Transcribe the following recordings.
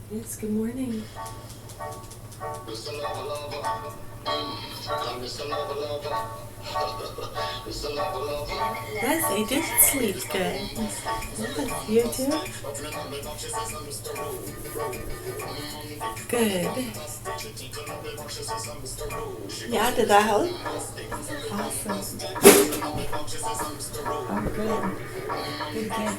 Yes, good morning. Mr. Lover Lover. I'm Mr. Lover Lover. Mr. Lover Lover. Yes, I did sleep good. Yes, you too? Good. Yeah, did that help? Awesome. Oh, good. Good, good.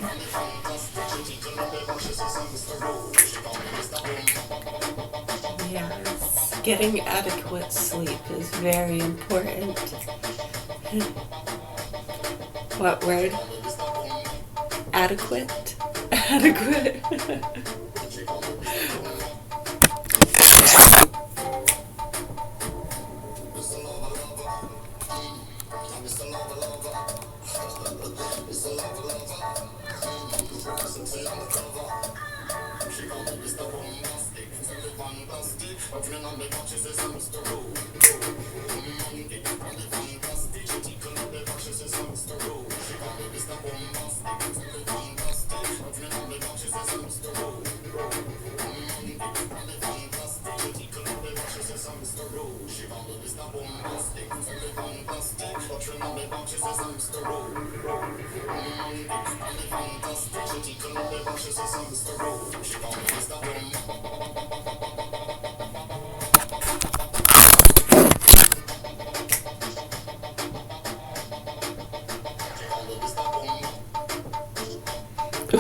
Yes, getting adequate sleep is very important. What word? Adequate? Adequate.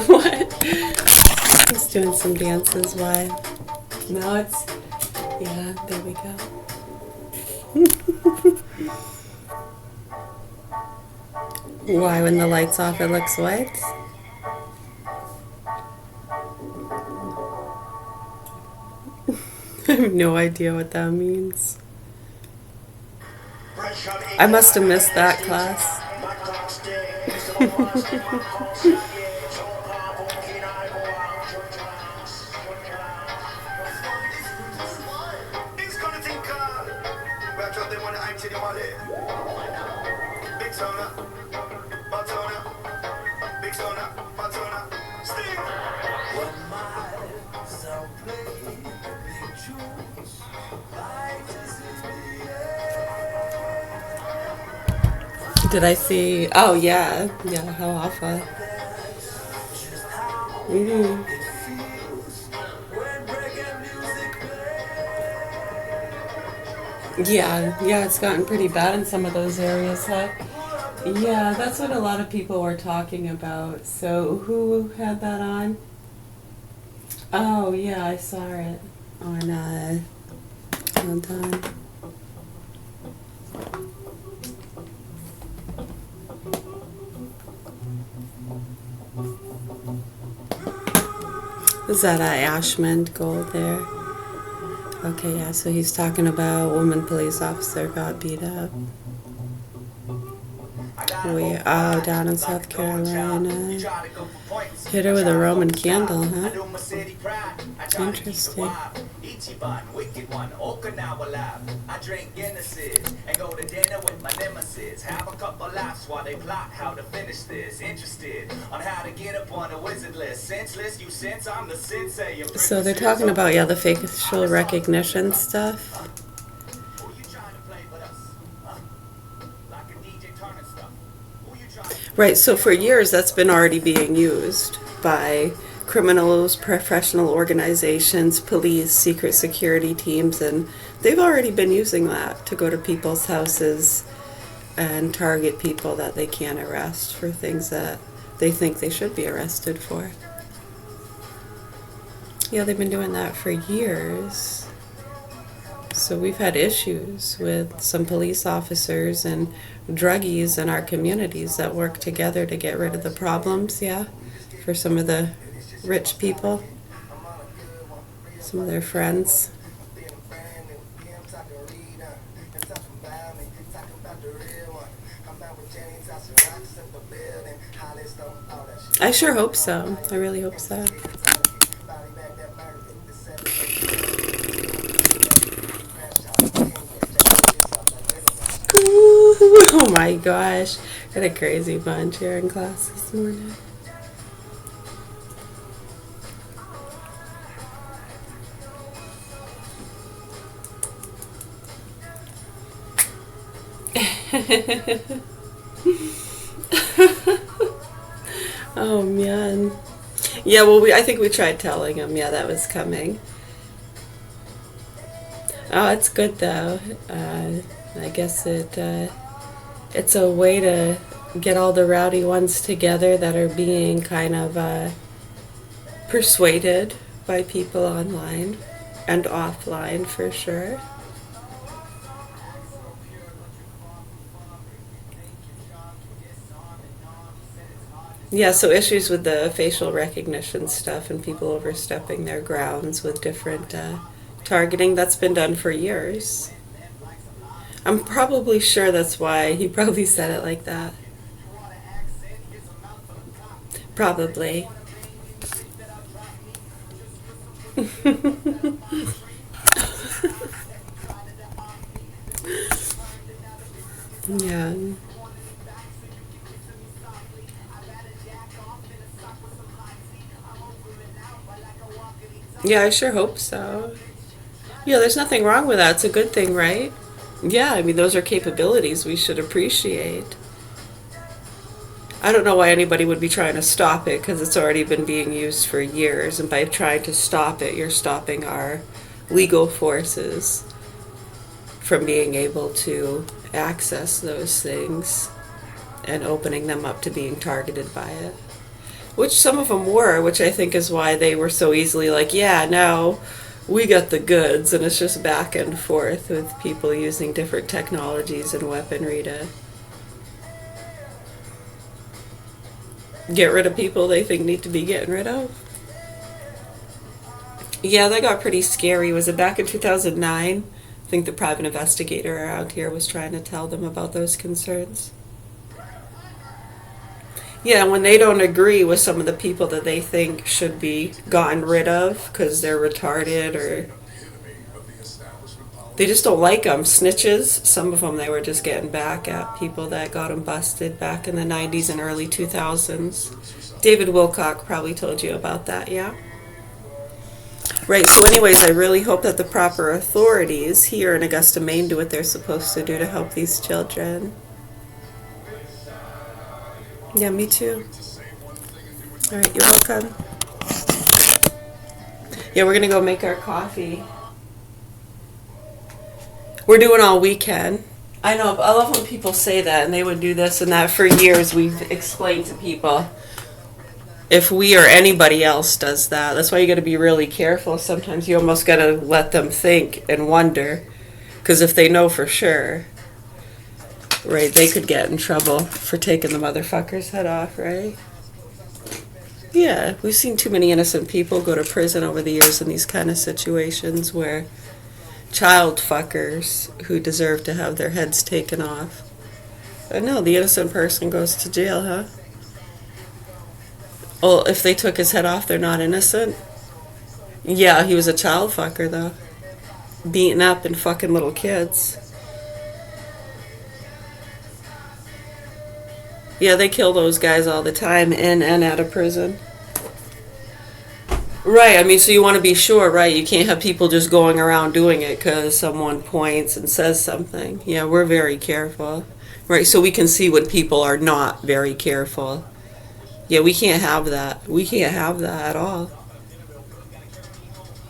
What? He's doing some dances. Why? No, it's. Yeah, there we go. Why, when the light's off, it looks white? I have no idea what that means. I must have missed that class. Did I see? Oh, yeah. Yeah, how awful. Mm. Yeah, it's gotten pretty bad in some of those areas. Huh? Yeah, that's what a lot of people were talking about. So, who had that on? Oh, yeah, I saw it on, hold on. Is that Ashmond Gold there? Okay, yeah, so he's talking about woman police officer got beat up. Down in South Carolina. Hit her with a Roman candle, huh? Interesting. I drink Guinnesses and go to dinner with my nemesis. Have a couple laughs while they plot how to finish this. Interested on how to get up on the wizard list. Senseless, you sense I'm the sensei. So they're talking about, yeah, the facial recognition stuff. Right, so for years that's been already being used by criminals, professional organizations, police, secret security teams, and they've already been using that to go to people's houses and target people that they can't arrest for things that they think they should be arrested for. Yeah, they've been doing that for years. So we've had issues with some police officers and druggies in our communities that work together to get rid of the problems, yeah, for some of the rich people, some of their friends. I sure hope so. I really hope so. Oh my gosh. Got a crazy bunch here in class this morning. Oh man. Yeah, well, I think we tried telling him, yeah, that was coming. Oh, it's good though. I guess it's a way to get all the rowdy ones together that are being kind of persuaded by people online and offline for sure. Yeah, so issues with the facial recognition stuff and people overstepping their grounds with different targeting, that's been done for years. I'm probably sure that's why he probably said it like that. Probably. Yeah. Yeah, I sure hope so. Yeah, there's nothing wrong with that. It's a good thing, right? Yeah, I mean, those are capabilities we should appreciate. I don't know why anybody would be trying to stop it because it's already been being used for years. And by trying to stop it, you're stopping our legal forces from being able to access those things and opening them up to being targeted by it. Which some of them were, which I think is why they were so easily like, yeah, no, we got the goods. And it's just back and forth with people using different technologies and weaponry to get rid of people they think need to be getting rid of. Yeah, that got pretty scary. Was it back in 2009? I think the private investigator around here was trying to tell them about those concerns. Yeah, when they don't agree with some of the people that they think should be gotten rid of because they're retarded or they just don't like them. Snitches, some of them they were just getting back at people that got them busted back in the 90s and early 2000s. David Wilcock probably told you about that, yeah? Right, so anyways, I really hope that the proper authorities here in Augusta, Maine do what they're supposed to do to help these children. Yeah, me too. All right, you're welcome. Yeah, we're going to go make our coffee. We're doing all we can. I know, but I love when people say that and they would do this and that. For years, we've explained to people if we or anybody else does that. That's why you got to be really careful. Sometimes you almost got to let them think and wonder. Because if they know for sure, right, they could get in trouble for taking the motherfucker's head off, right? Yeah, we've seen too many innocent people go to prison over the years in these kind of situations where child fuckers who deserve to have their heads taken off. But no, the innocent person goes to jail, huh? Well, if they took his head off, they're not innocent? Yeah, he was a child fucker, though. Beating up and fucking little kids. Yeah, they kill those guys all the time in and out of prison. Right, I mean, so you want to be sure, right? You can't have people just going around doing it because someone points and says something. Yeah, we're very careful. Right, so we can see when people are not very careful. Yeah, we can't have that. We can't have that at all.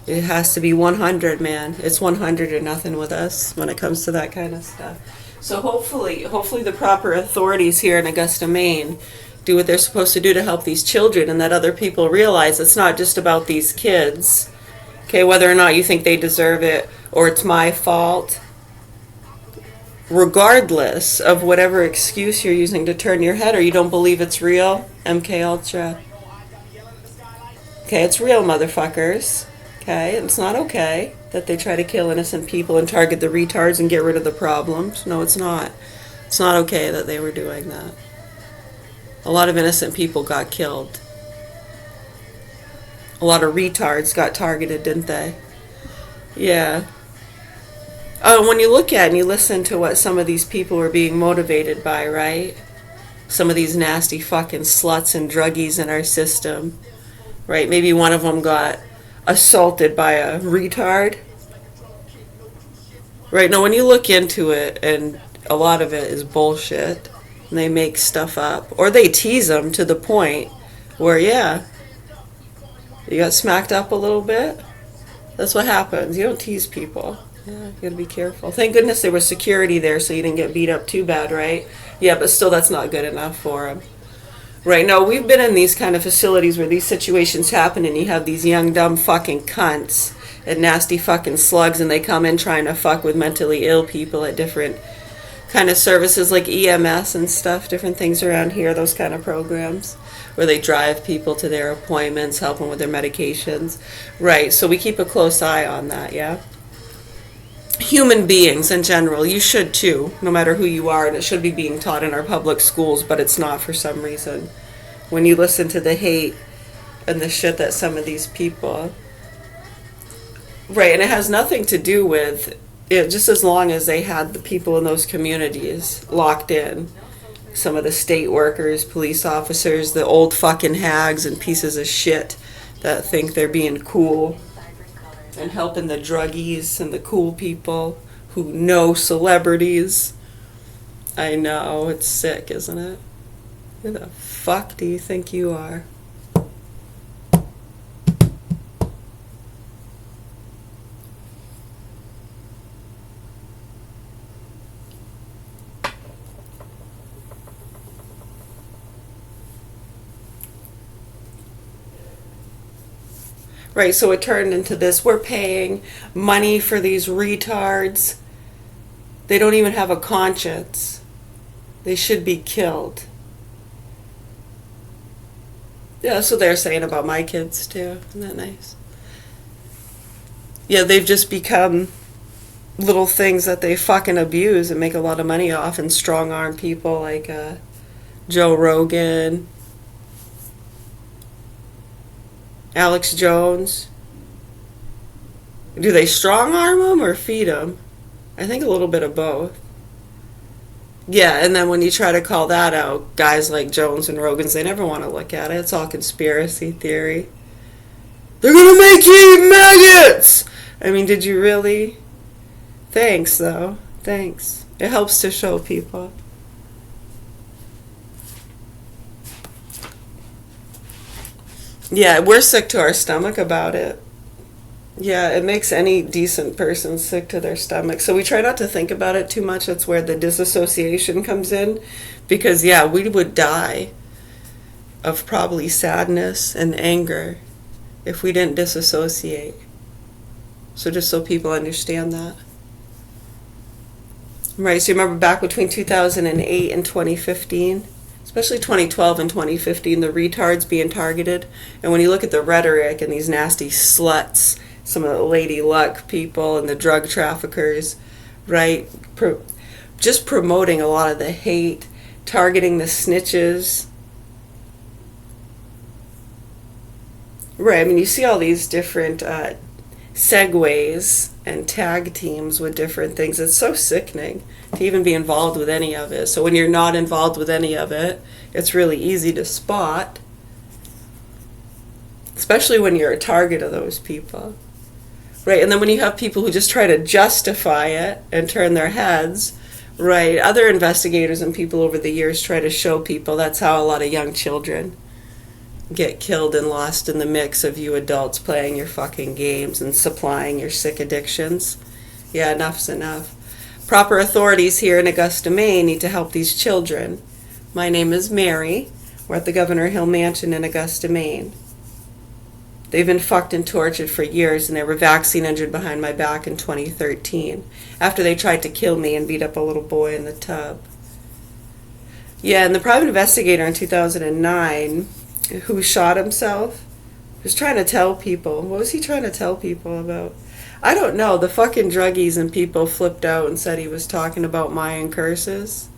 It has to be 100, man. It's 100 or nothing with us when it comes to that kind of stuff. So hopefully the proper authorities here in Augusta, Maine do what they're supposed to do to help these children and that other people realize it's not just about these kids. Okay, whether or not you think they deserve it or it's my fault. Regardless of whatever excuse you're using to turn your head or you don't believe it's real, MK Ultra. Okay, it's real, motherfuckers. Okay, it's not okay that they try to kill innocent people and target the retards and get rid of the problems. No, it's not. It's not okay that they were doing that. A lot of innocent people got killed. A lot of retards got targeted, didn't they? Yeah. When you look at and you listen to what some of these people were being motivated by, right? Some of these nasty fucking sluts and druggies in our system, right? Maybe one of them got assaulted by a retard. Right, now when you look into it, and a lot of it is bullshit. And they make stuff up. Or they tease them to the point where, yeah, you got smacked up a little bit. That's what happens. You don't tease people. Yeah, you gotta be careful. Thank goodness there was security there so you didn't get beat up too bad, right? Yeah, but still that's not good enough for them. Right, no, we've been in these kind of facilities where these situations happen and you have these young, dumb fucking cunts and nasty fucking slugs and they come in trying to fuck with mentally ill people at different kind of services like EMS and stuff, different things around here, those kind of programs where they drive people to their appointments, help them with their medications. Right, so we keep a close eye on that, yeah? Human beings in general, you should too, no matter who you are, and it should be being taught in our public schools, but it's not for some reason. When you listen to the hate and the shit that some of these people... Right, and it has nothing to do with it, just as long as they had the people in those communities locked in. Some of the state workers, police officers, the old fucking hags and pieces of shit that think they're being cool and helping the druggies and the cool people who know celebrities. I know, it's sick, isn't it? Who the fuck do you think you are? Right, so it turned into this, we're paying money for these retards. They don't even have a conscience. They should be killed. Yeah, that's what they're saying about my kids too. Isn't that nice? Yeah, they've just become little things that they fucking abuse and make a lot of money off and strong arm people like Joe Rogan, Alex Jones. Do they strong arm them or feed them? I think a little bit of both. Yeah, and then when you try to call that out, guys like Jones and Rogans, they never want to look at it. It's all conspiracy theory. They're gonna make you eat maggots! I mean, did you really? Thanks, though. Thanks. It helps to show people. Yeah, we're sick to our stomach about it. Yeah, it makes any decent person sick to their stomach. So we try not to think about it too much. That's where the disassociation comes in. Because, yeah, we would die of probably sadness and anger if we didn't disassociate. So just so people understand that. Right, so you remember back between 2008 and 2015? Especially 2012 and 2015, the retards being targeted. And when you look at the rhetoric and these nasty sluts, some of the Lady Luck people and the drug traffickers, right? Just promoting a lot of the hate, targeting the snitches. Right, I mean, you see all these different segues and tag teams with different things. It's so sickening to even be involved with any of it. So when you're not involved with any of it, it's really easy to spot, especially when you're a target of those people. Right, and then when you have people who just try to justify it and turn their heads, right, other investigators and people over the years try to show people that's how a lot of young children get killed and lost in the mix of you adults playing your fucking games and supplying your sick addictions. Yeah, enough's enough. Proper authorities here in Augusta, Maine need to help these children. My name is Mary. We're at the Governor Hill Mansion in Augusta, Maine. They've been fucked and tortured for years, and they were vaccine injured behind my back in 2013 after they tried to kill me and beat up a little boy in the tub. Yeah, and the private investigator in 2009 who shot himself was trying to tell people. What was he trying to tell people about? I don't know. The fucking druggies and people flipped out and said he was talking about Mayan curses.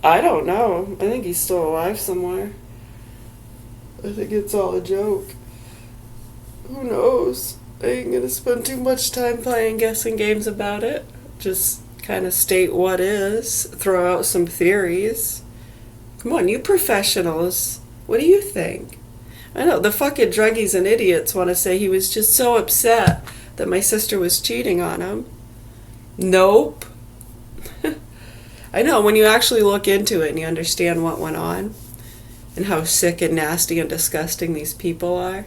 I don't know. I think he's still alive somewhere. I think it's all a joke. Who knows? I ain't gonna spend too much time playing guessing games about it. Just kind of state what is, throw out some theories. Come on, you professionals. What do you think? I know, the fucking druggies and idiots want to say he was just so upset that my sister was cheating on him. Nope. I know, when you actually look into it and you understand what went on and how sick and nasty and disgusting these people are.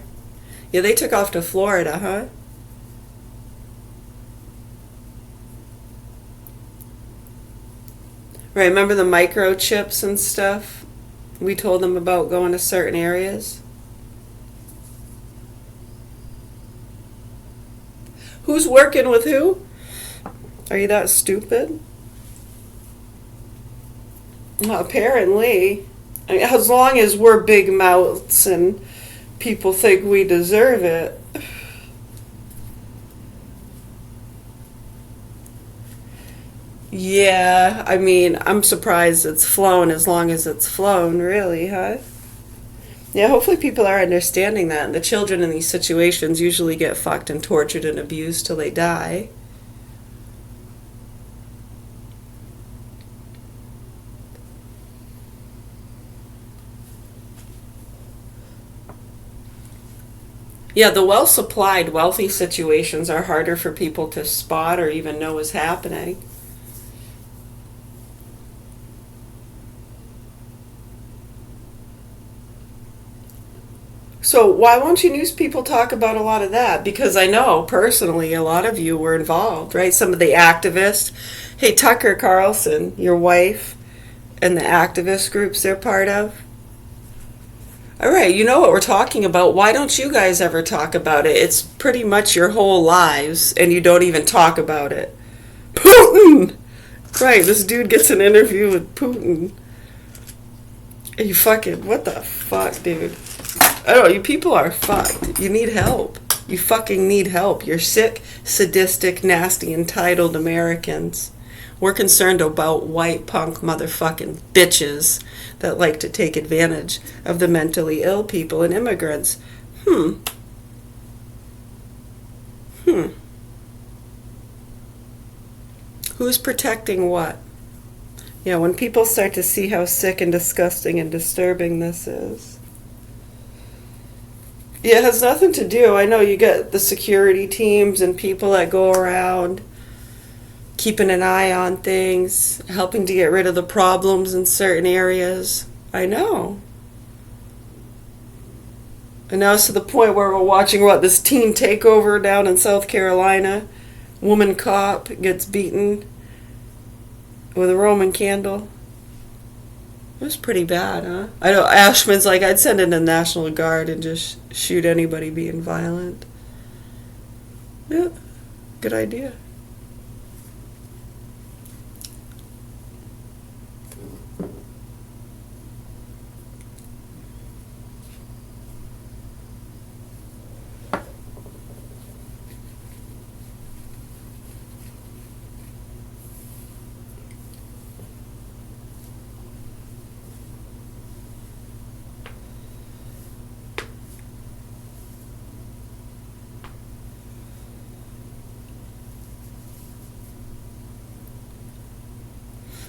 Yeah, they took off to Florida, huh? Right, remember the microchips and stuff? We told them about going to certain areas. Who's working with who? Are you that stupid? Well, apparently. I mean, as long as we're big mouths and people think we deserve it. Yeah, I mean, I'm surprised it's flown as long as it's flown, really, huh? Yeah, hopefully people are understanding that. And the children in these situations usually get fucked and tortured and abused till they die. Yeah, the well-supplied, wealthy situations are harder for people to spot or even know is happening. So why won't you news people talk about a lot of that? Because I know personally a lot of you were involved, right? Some of the activists. Hey, Tucker Carlson, your wife, and the activist groups they're part of. All right, you know what we're talking about. Why don't you guys ever talk about it? It's pretty much your whole lives, and you don't even talk about it. Putin! Right, this dude gets an interview with Putin. And you fucking, what the fuck, dude? I don't know, you people are fucked. You need help. You fucking need help. You're sick, sadistic, nasty, entitled Americans. We're concerned about white punk motherfucking bitches that like to take advantage of the mentally ill people and immigrants. Who's protecting what? Yeah, when people start to see how sick and disgusting and disturbing this is. Yeah, it has nothing to do. I know you get the security teams and people that go around keeping an eye on things, helping to get rid of the problems in certain areas. I know. And now it's to the point where we're watching this teen takeover down in South Carolina. Woman cop gets beaten with a Roman candle. It was pretty bad, huh? I know Ashman's like, I'd send in the National Guard and just shoot anybody being violent. Yeah, good idea.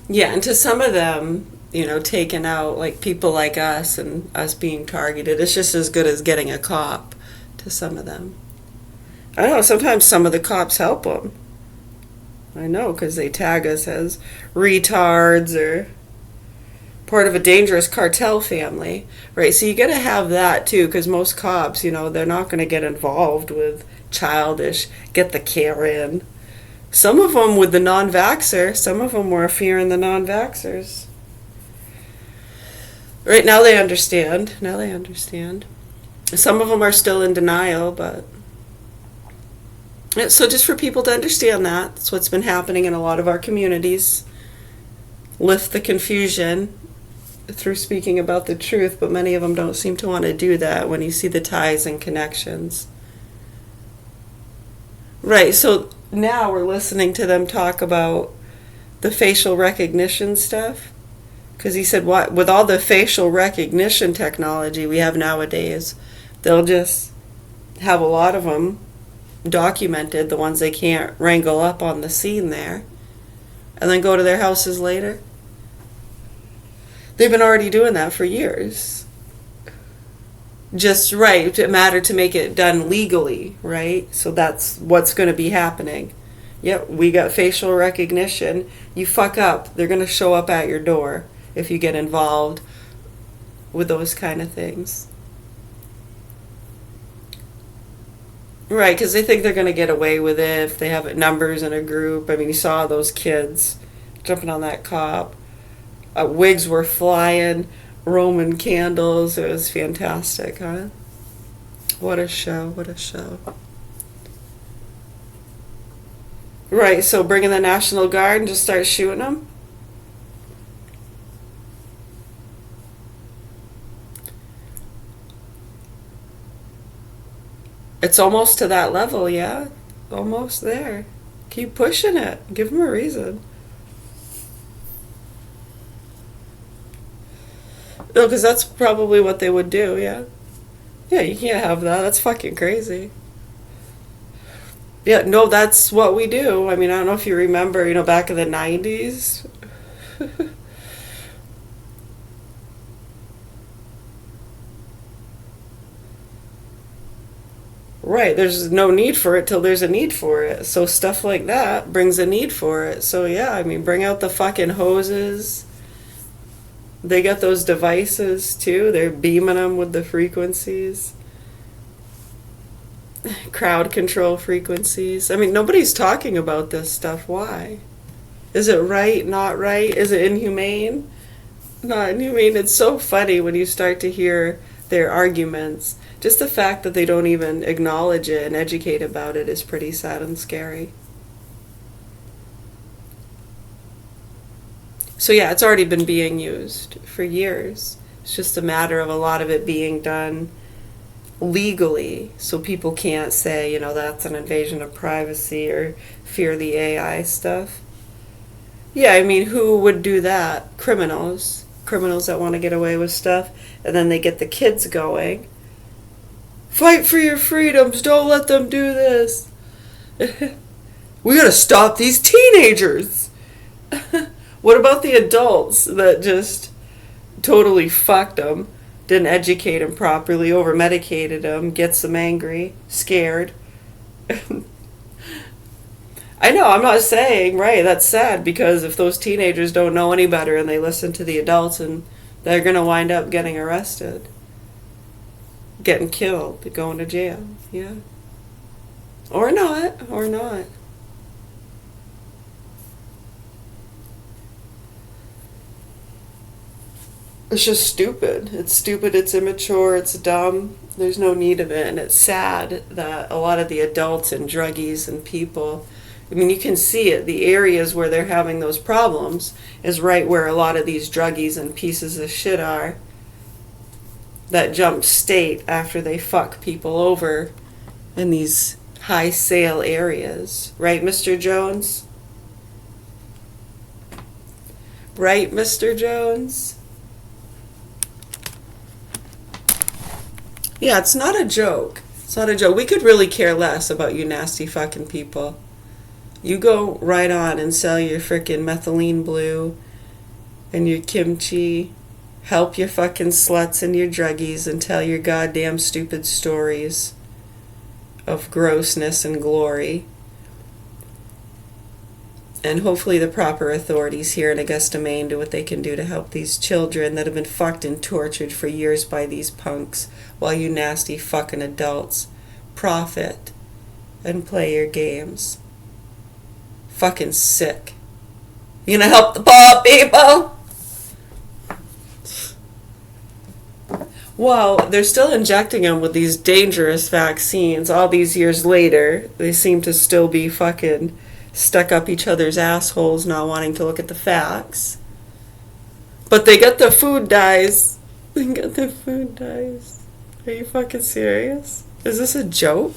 Yeah, and to some of them, taking out like people like us and us being targeted, it's just as good as getting a cop to some of them. I know, sometimes some of the cops help them. I know, because they tag us as retards or part of a dangerous cartel family, right? So you got to have that too, because most cops, they're not going to get involved with childish, get the Karen. Some of them with the non-vaxxer, some of them were fearing the non-vaxxers. Right now they understand. Some of them are still in denial, but... So just for people to understand that's what's been happening in a lot of our communities. Lift the confusion through speaking about the truth, but many of them don't seem to want to do that when you see the ties and connections. Right, so now we're listening to them talk about the facial recognition stuff. Because he said, what, with all the facial recognition technology we have nowadays, they'll just have a lot of them documented, the ones they can't wrangle up on the scene there, and then go to their houses later. They've been already doing that for years. Just right, it mattered to make it done legally, right? So that's what's going to be happening. Yep, we got facial recognition. You fuck up, they're going to show up at your door if you get involved with those kind of things. Right, because they think they're going to get away with it if they have numbers in a group. I mean, you saw those kids jumping on that cop. Wigs were flying, Roman candles. It was fantastic, huh? What a show, what a show. Right, so bring in the National Guard and just start shooting them? It's almost to that level, yeah. Almost there. Keep pushing it. Give them a reason. No, because that's probably what they would do, yeah. Yeah, you can't have that. That's fucking crazy. Yeah, no, that's what we do. I mean, I don't know if you remember, back in the 90s. Right, there's no need for it till there's a need for it. So stuff like that brings a need for it. So yeah, I mean, bring out the fucking hoses. They got those devices too. They're beaming them with the frequencies. Crowd control frequencies. I mean, nobody's talking about this stuff. Why? Is it right? Not right? Is it inhumane? Not inhumane. It's so funny when you start to hear their arguments. Just the fact that they don't even acknowledge it and educate about it is pretty sad and scary. So yeah, it's already been being used for years. It's just a matter of a lot of it being done legally, so people can't say, that's an invasion of privacy or fear the AI stuff. Yeah, I mean, who would do that? Criminals. Criminals that want to get away with stuff, and then they get the kids going. Fight for your freedoms, don't let them do this. We gotta stop these teenagers. What about the adults that just totally fucked them, didn't educate them properly, over-medicated them, gets them angry, scared? I know, I'm not saying, right, that's sad, because if those teenagers don't know any better and they listen to the adults, and they're going to wind up getting arrested, getting killed, going to jail, yeah. Or not, or not. It's just stupid. It's stupid, it's immature, it's dumb. There's no need of it. And it's sad that a lot of the adults and druggies and people, I mean, you can see it. The areas where they're having those problems is right where a lot of these druggies and pieces of shit are that jump state after they fuck people over in these high sale areas. Right, Mr. Jones? Right, Mr. Jones? Yeah, it's not a joke. It's not a joke. We could really care less about you nasty fucking people. You go right on and sell your frickin' methylene blue and your kimchi. Help your fucking sluts and your druggies and tell your goddamn stupid stories of grossness and glory. And hopefully the proper authorities here in Augusta, Maine do what they can do to help these children that have been fucked and tortured for years by these punks, while you nasty fucking adults profit and play your games. Fucking sick. You gonna help the poor people? Well, they're still injecting them with these dangerous vaccines. All these years later, they seem to still be fucking stuck up each other's assholes, not wanting to look at the facts. But they got the food dyes. They got the food dyes. Are you fucking serious? Is this a joke?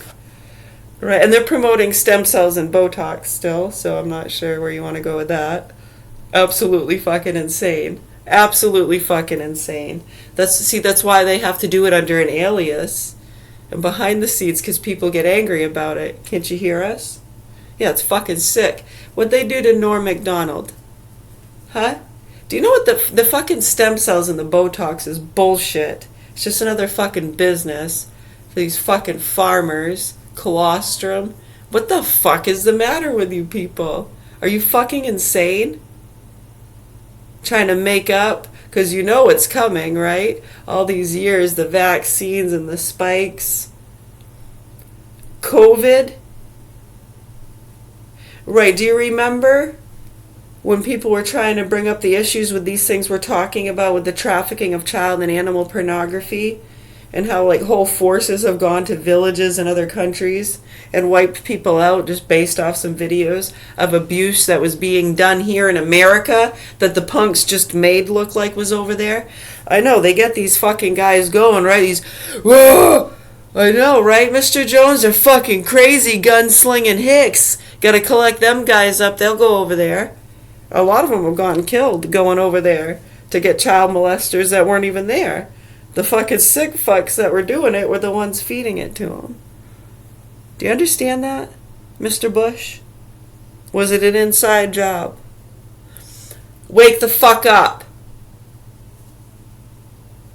Right, and they're promoting stem cells and Botox still, so I'm not sure where you want to go with that. Absolutely fucking insane. Absolutely fucking insane. That's why they have to do it under an alias and behind the scenes, because people get angry about it. Can't you hear us? Yeah, it's fucking sick. What'd they do to Norm Macdonald? Huh? Do you know what the fucking stem cells and the Botox is bullshit? It's just another fucking business for these fucking farmers. Colostrum. What the fuck is the matter with you people? Are you fucking insane? Trying to make up? Because you know it's coming, right? All these years, the vaccines and the spikes. COVID. Right, do you remember when people were trying to bring up the issues with these things we're talking about with the trafficking of child and animal pornography? And how like whole forces have gone to villages in other countries and wiped people out just based off some videos of abuse that was being done here in America that the punks just made look like was over there. I know, they get these fucking guys going, right? These, whoa! I know, right, Mr. Jones? They're fucking crazy gun-slinging hicks. Gotta collect them guys up. They'll go over there. A lot of them have gotten killed going over there to get child molesters that weren't even there. The fucking sick fucks that were doing it were the ones feeding it to them. Do you understand that, Mr. Bush? Was it an inside job? Wake the fuck up.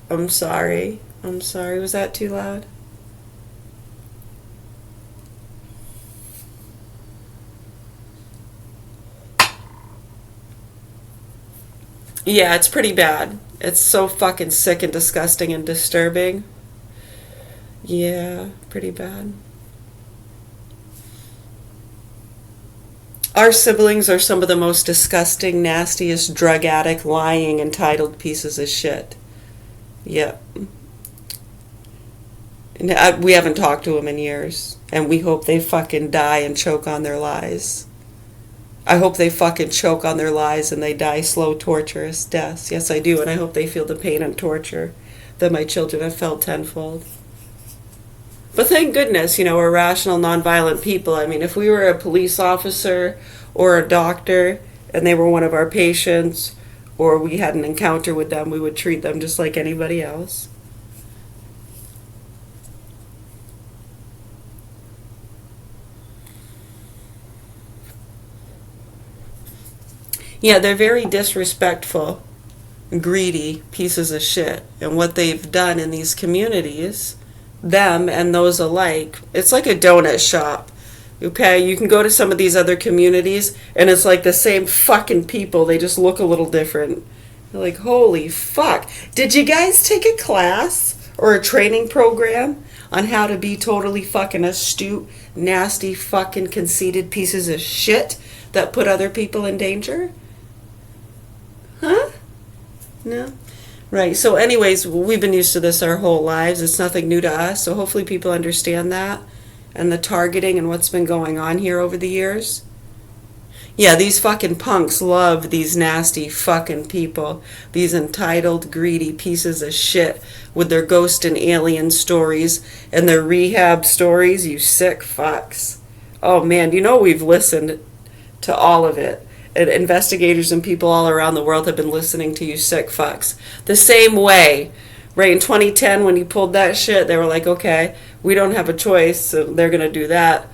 I'm sorry. Was that too loud? Yeah, it's pretty bad. It's so fucking sick and disgusting and disturbing. Yeah, pretty bad. Our siblings are some of the most disgusting, nastiest, drug addict, lying, entitled pieces of shit. Yep. And we haven't talked to them in years. And we hope they fucking die and choke on their lies. I hope they fucking choke on their lies and they die slow, torturous deaths. Yes, I do. And I hope they feel the pain and torture that my children have felt tenfold. But thank goodness, we're rational, nonviolent people. I mean, if we were a police officer or a doctor and they were one of our patients or we had an encounter with them, we would treat them just like anybody else. Yeah, they're very disrespectful, greedy pieces of shit. And what they've done in these communities, them and those alike, it's like a donut shop. Okay, you can go to some of these other communities and it's like the same fucking people. They just look a little different. You're like, holy fuck. Did you guys take a class or a training program on how to be totally fucking astute, nasty, fucking conceited pieces of shit that put other people in danger? Huh? No? Right. So anyways, we've been used to this our whole lives. It's nothing new to us. So hopefully people understand that and the targeting and what's been going on here over the years. Yeah, these fucking punks love these nasty fucking people. These entitled, greedy pieces of shit with their ghost and alien stories and their rehab stories, you sick fucks. Oh man, we've listened to all of it. And investigators and people all around the world have been listening to you sick fucks. The same way, right, in 2010 when you pulled that shit, they were like, okay, we don't have a choice, so they're going to do that.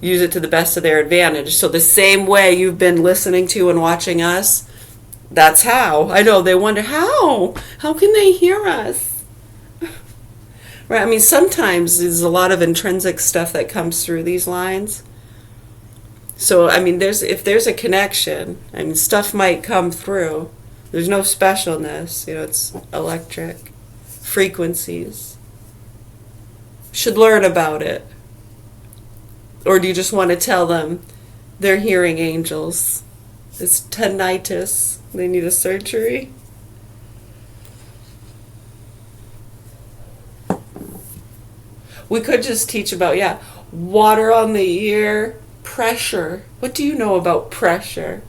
Use it to the best of their advantage. So the same way you've been listening to and watching us, that's how. I know, they wonder, how? How can they hear us? Right, I mean, sometimes there's a lot of intrinsic stuff that comes through these lines. So, I mean, if there's a connection, I mean, stuff might come through. There's no specialness. It's electric. Frequencies. Should learn about it. Or do you just want to tell them they're hearing angels? It's tinnitus. They need a surgery. We could just teach about, water on the ear. Pressure. What do you know about pressure?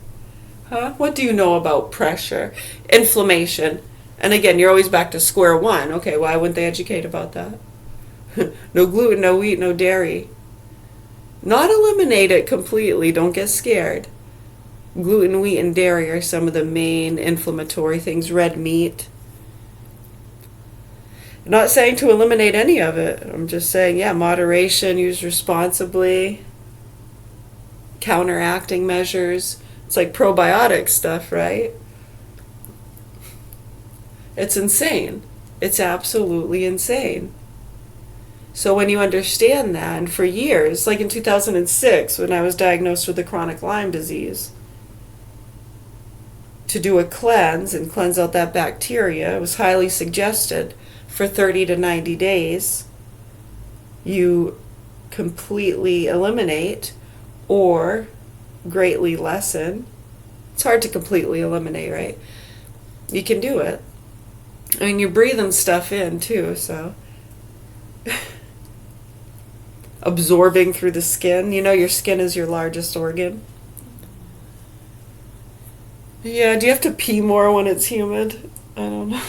Huh? What do you know about pressure? Inflammation. And again, you're always back to square one. Okay, why wouldn't they educate about that? No gluten, no wheat, no dairy. Not eliminate it completely. Don't get scared. Gluten, wheat, and dairy are some of the main inflammatory things. Red meat. I'm not saying to eliminate any of it. I'm just saying, moderation, use responsibly. Counteracting measures. It's like probiotic stuff, right? It's insane. It's absolutely insane. So when you understand that, and for years, like in 2006 when I was diagnosed with the chronic Lyme disease, to do a cleanse and cleanse out that bacteria, it was highly suggested for 30 to 90 days you completely eliminate or greatly lessen. It's hard to completely eliminate, right? You can do it. I mean, you're breathing stuff in too, so absorbing through the skin. You know your skin is your largest organ. Yeah, do you have to pee more when it's humid? I don't know.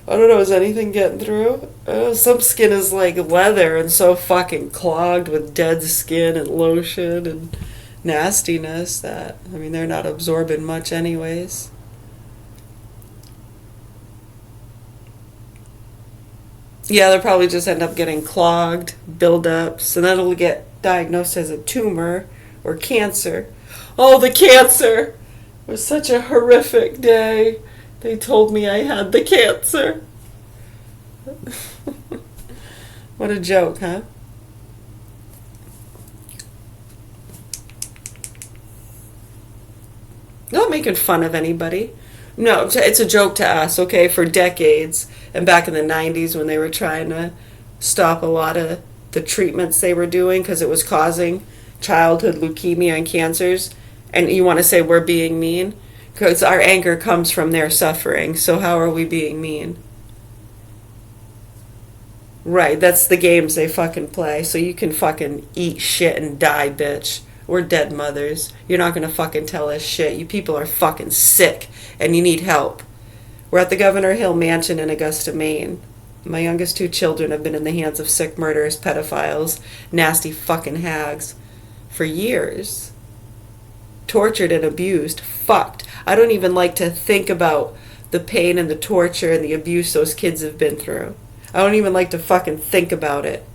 I don't know, is anything getting through? Some skin is like leather and so fucking clogged with dead skin and lotion and nastiness that, I mean, they're not absorbing much anyways. Yeah, they'll probably just end up getting clogged, buildups, and then it'll get diagnosed as a tumor or cancer. Oh, the cancer! It was such a horrific day. They told me I had the cancer. What a joke, huh? Not making fun of anybody. No, it's a joke to us, okay, for decades. And back in the 90s when they were trying to stop a lot of the treatments they were doing because it was causing childhood leukemia and cancers. And you want to say we're being mean? Because our anger comes from their suffering. So how are we being mean? Right, that's the games they fucking play. So you can fucking eat shit and die, bitch. We're dead mothers. You're not gonna fucking tell us shit. You people are fucking sick and you need help. We're at the Governor Hill Mansion in Augusta, Maine. My youngest two children have been in the hands of sick murderers, pedophiles, nasty fucking hags for years. Tortured and abused. Fucked. I don't even like to think about the pain and the torture and the abuse those kids have been through. I don't even like to fucking think about it.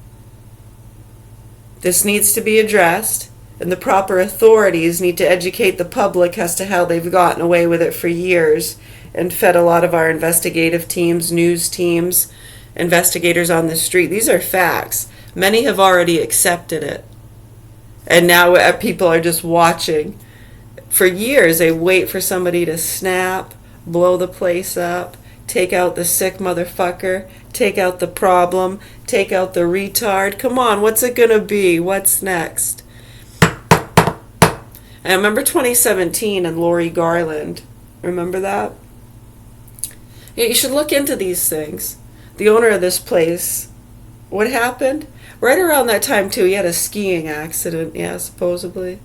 This needs to be addressed, and the proper authorities need to educate the public as to how they've gotten away with it for years and fed a lot of our investigative teams, news teams, investigators on the street. These are facts. Many have already accepted it. And now people are just watching. For years, they wait for somebody to snap, blow the place up, take out the sick motherfucker, take out the problem, take out the retard. Come on, what's it gonna be? What's next? I remember 2017 and Lori Garland. Remember that? Yeah, you should look into these things. The owner of this place, what happened? Right around that time, too, he had a skiing accident, yeah, supposedly.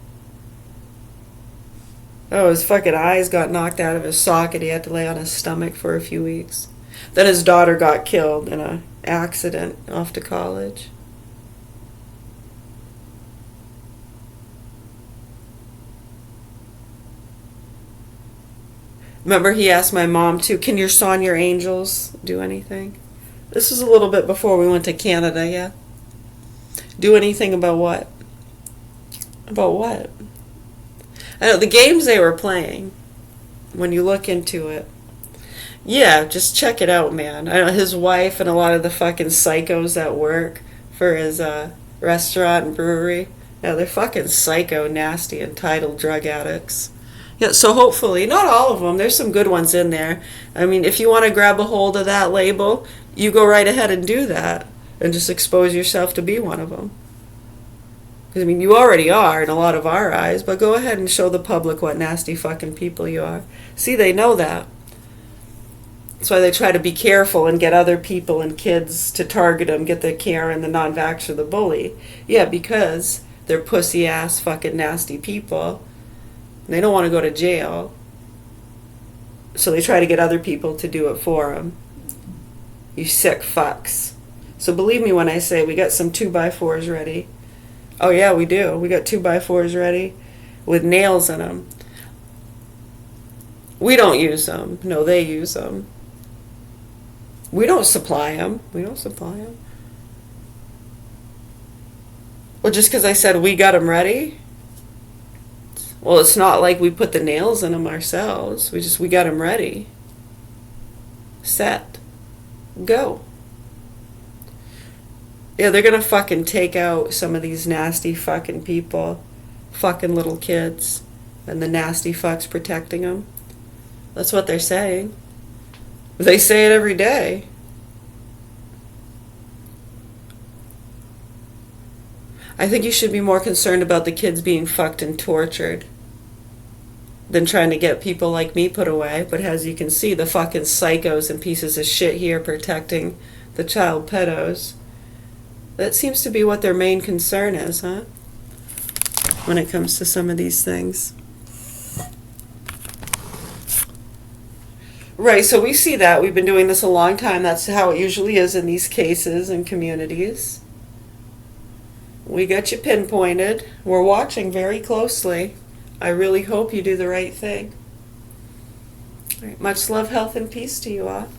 Oh, his fucking eyes got knocked out of his socket. He had to lay on his stomach for a few weeks. Then his daughter got killed in an accident off to college. Remember he asked my mom too, can your son, your angels do anything? This was a little bit before we went to Canada, yeah? Do anything about what? About what? I know, the games they were playing, when you look into it. Yeah, just check it out, man. I know his wife and a lot of the fucking psychos that work for his restaurant and brewery. Yeah, they're fucking psycho, nasty, entitled drug addicts. Yeah, so hopefully, not all of them, there's some good ones in there. I mean, if you want to grab a hold of that label, you go right ahead and do that. And just expose yourself to be one of them. Because, I mean, you already are in a lot of our eyes, but go ahead and show the public what nasty fucking people you are. See, they know that. That's why they try to be careful and get other people and kids to target them, get the Karen, the non-vaxxer, the bully. Yeah, because they're pussy-ass fucking nasty people. And they don't want to go to jail. So they try to get other people to do it for them. You sick fucks. So believe me when I say we got some 2x4s ready. Oh yeah, we do. We got 2x4s ready with nails in them. We don't use them. No, they use them. We don't supply them. We don't supply them. Well, just because I said we got them ready? Well, it's not like we put the nails in them ourselves. We got them ready. set, go. Yeah, they're gonna fucking take out some of these nasty fucking people, fucking little kids, and the nasty fucks protecting them. That's what they're saying. They say it every day. I think you should be more concerned about the kids being fucked and tortured than trying to get people like me put away. But as you can see, the fucking psychos and pieces of shit here protecting the child pedos. That seems to be what their main concern is, huh? When it comes to some of these things. Right, so we see that. We've been doing this a long time. That's how it usually is in these cases and communities. We got you pinpointed. We're watching very closely. I really hope you do the right thing. All right, much love, health, and peace to you all.